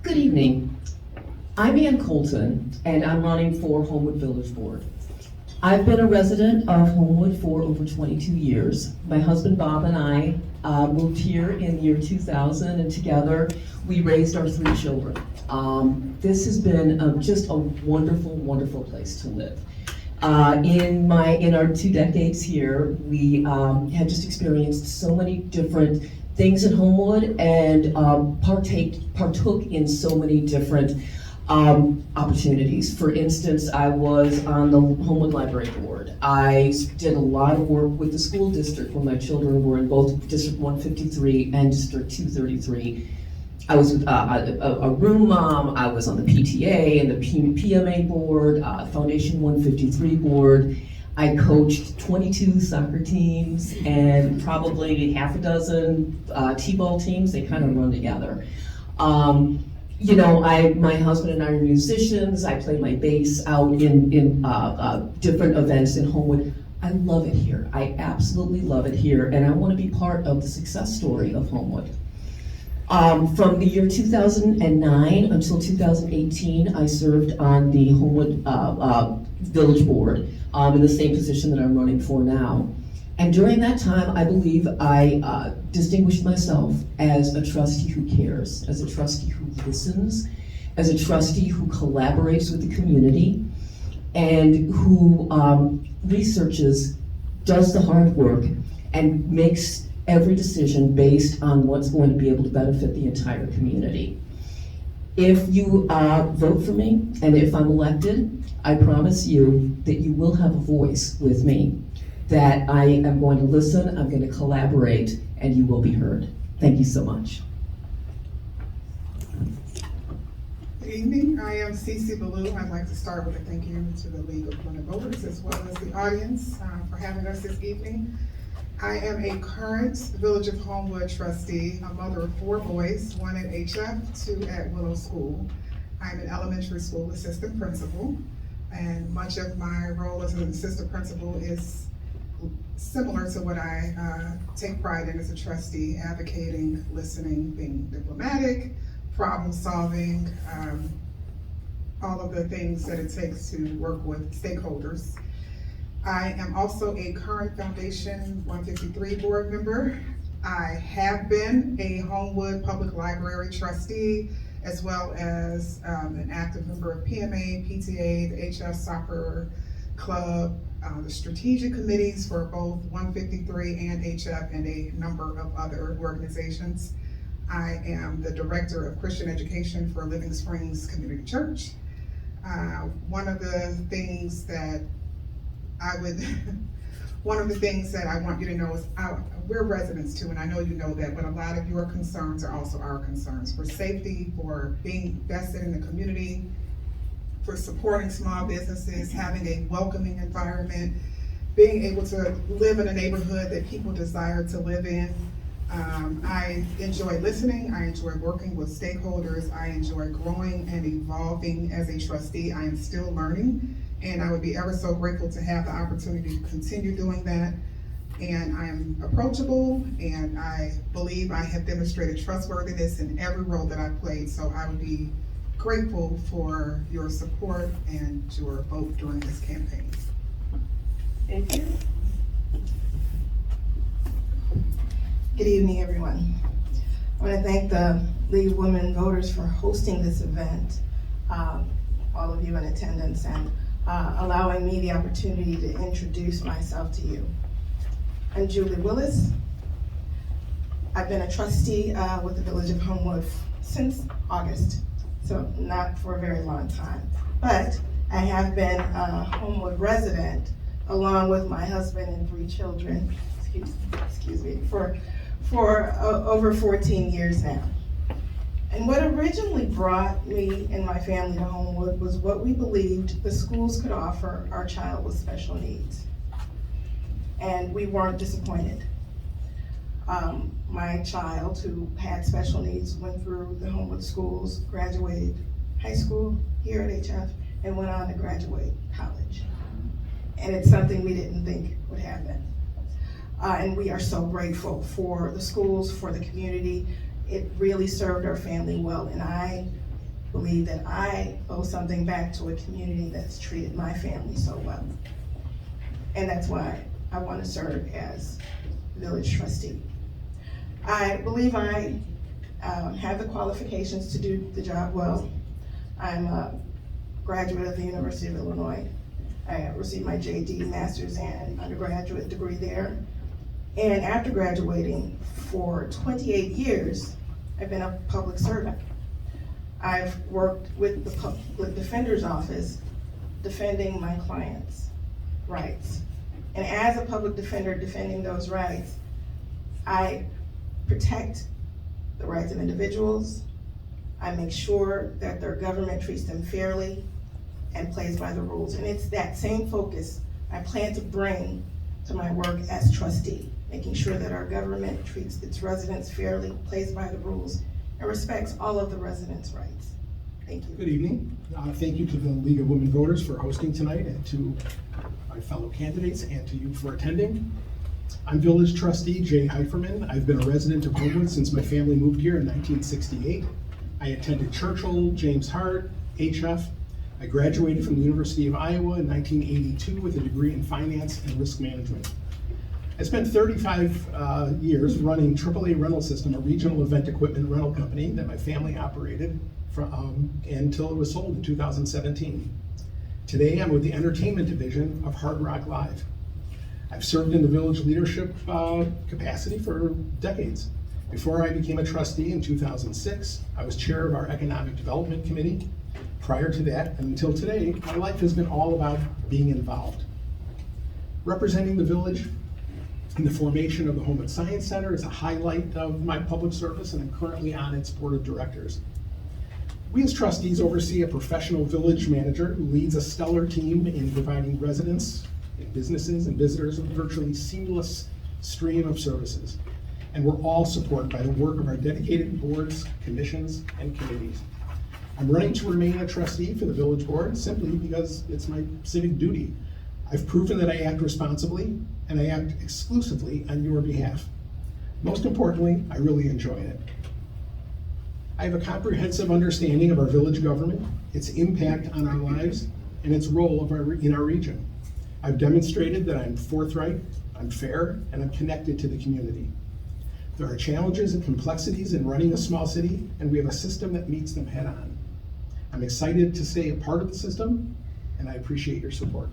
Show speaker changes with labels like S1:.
S1: Good evening. I'm Ann Colton, and I'm running for Homewood Village Board. I've been a resident of Homewood for over 22 years. My husband Bob and I moved here in the year 2000, and together we raised our 3 children. This has been just a wonderful, wonderful place to live. In our 2 decades here, we had just experienced so many different things at Homewood and partook in so many different opportunities. For instance, I was on the Homewood Library Board. I did a lot of work with the school district when my children were in both District 153 and District 233. I was a room mom. I was on the PTA and the PMA board, Foundation 153 board. I coached 22 soccer teams and probably half a dozen t-ball teams. They kind of run together. You know, my husband and I are musicians. I play my bass out in different events in Homewood. I love it here. I absolutely love it here, and I want to be part of the success story of Homewood. From the year 2009 until 2018, I served on the Homewood Village Board in the same position that I'm running for now. And during that time, I believe I distinguished myself as a trustee who cares, as a trustee who listens, as a trustee who collaborates with the community, and who researches, does the hard work, and makes every decision based on what's going to be able to benefit the entire community. If you vote for me, and if I'm elected, I promise you that you will have a voice with me, that I am going to listen, I'm going to collaborate, and you will be heard. Thank you so much.
S2: Good evening, I am Cece Belue. I'd like to start with a thank you to the League of Women Voters as well as the audience for having us this evening. I am a current Village of Homewood trustee, a mother of 4 boys, 1 at HF, 2 at Willow School. I'm an elementary school assistant principal, and much of my role as an assistant principal is similar to what I take pride in as a trustee: advocating, listening, being diplomatic, problem solving, all of the things that it takes to work with stakeholders. I am also a current Foundation 153 board member. I have been a Homewood Public Library trustee, as well as an active member of PMA, PTA, the HF Soccer Club, the strategic committees for both 153 and HF, and a number of other organizations. I am the director of Christian education for Living Springs Community Church. One of the things that I want you to know is we're residents too, and I know you know that, but a lot of your concerns are also our concerns: for safety, for being vested in the community, for supporting small businesses, having a welcoming environment, being able to live in a neighborhood that people desire to live in. I enjoy listening, I enjoy working with stakeholders, I enjoy growing and evolving as a trustee. I am still learning, and I would be ever so grateful to have the opportunity to continue doing that. And I am approachable, and I believe I have demonstrated trustworthiness in every role that I've played, so I would be grateful for your support and your vote during this campaign.
S3: Thank you. Good evening, everyone. I want to thank the League of Women Voters for hosting this event, all of you in attendance, and allowing me the opportunity to introduce myself to you. I'm Julie Willis. I've been a trustee with the Village of Homewood since August, so not for a very long time. But I have been a Homewood resident along with my husband and 3 children, excuse me, for over 14 years now. And what originally brought me and my family to Homewood was what we believed the schools could offer our child with special needs. And we weren't disappointed. My child, who had special needs, went through the Homewood schools, graduated high school here at HF, and went on to graduate college. And it's something we didn't think would happen. And we are so grateful for the schools, for the community. It really served our family well, and I believe that I owe something back to a community that's treated my family so well. And that's why I want to serve as village trustee. I believe I have the qualifications to do the job well. I'm a graduate of the University of Illinois. I received my JD, master's, and undergraduate degree there. And after graduating, for 28 years, I've been a public servant. I've worked with the Public Defender's Office defending my clients' rights. And as a public defender defending those rights, I protect the rights of individuals. I make sure that their government treats them fairly and plays by the rules. And it's that same focus I plan to bring to my work as trustee, making sure that our government treats its residents fairly, plays by the rules, and respects all of the residents' rights. Thank you.
S4: Good evening. Thank you to the League of Women Voters for hosting tonight, and to my fellow candidates, and to you for attending. I'm Village Trustee Jay Heiferman. I've been a resident of Homewood since my family moved here in 1968. I attended Churchill, James Hart, HF. I graduated from the University of Iowa in 1982 with a degree in finance and risk management. I spent 35 years running AAA Rental System, a regional event equipment rental company that my family operated until it was sold in 2017. Today, I'm with the entertainment division of Hard Rock Live. I've served in the village leadership capacity for decades. Before I became a trustee in 2006, I was chair of our Economic Development Committee. Prior to that, and until today, my life has been all about being involved. Representing the village in the formation of the Homewood Science Center is a highlight of my public service, and I'm currently on its board of directors. We as trustees oversee a professional village manager who leads a stellar team in providing residents, businesses, and visitors a virtually seamless stream of services. And we're all supported by the work of our dedicated boards, commissions, and committees. I'm running to remain a trustee for the village board simply because it's my civic duty. I've proven that I act responsibly, and I act exclusively on your behalf. Most importantly, I really enjoy it. I have a comprehensive understanding of our village government, its impact on our lives, and its role in our region. I've demonstrated that I'm forthright, I'm fair, and I'm connected to the community. There are challenges and complexities in running a small city, and we have a system that meets them head on. I'm excited to stay a part of the system, and I appreciate your support.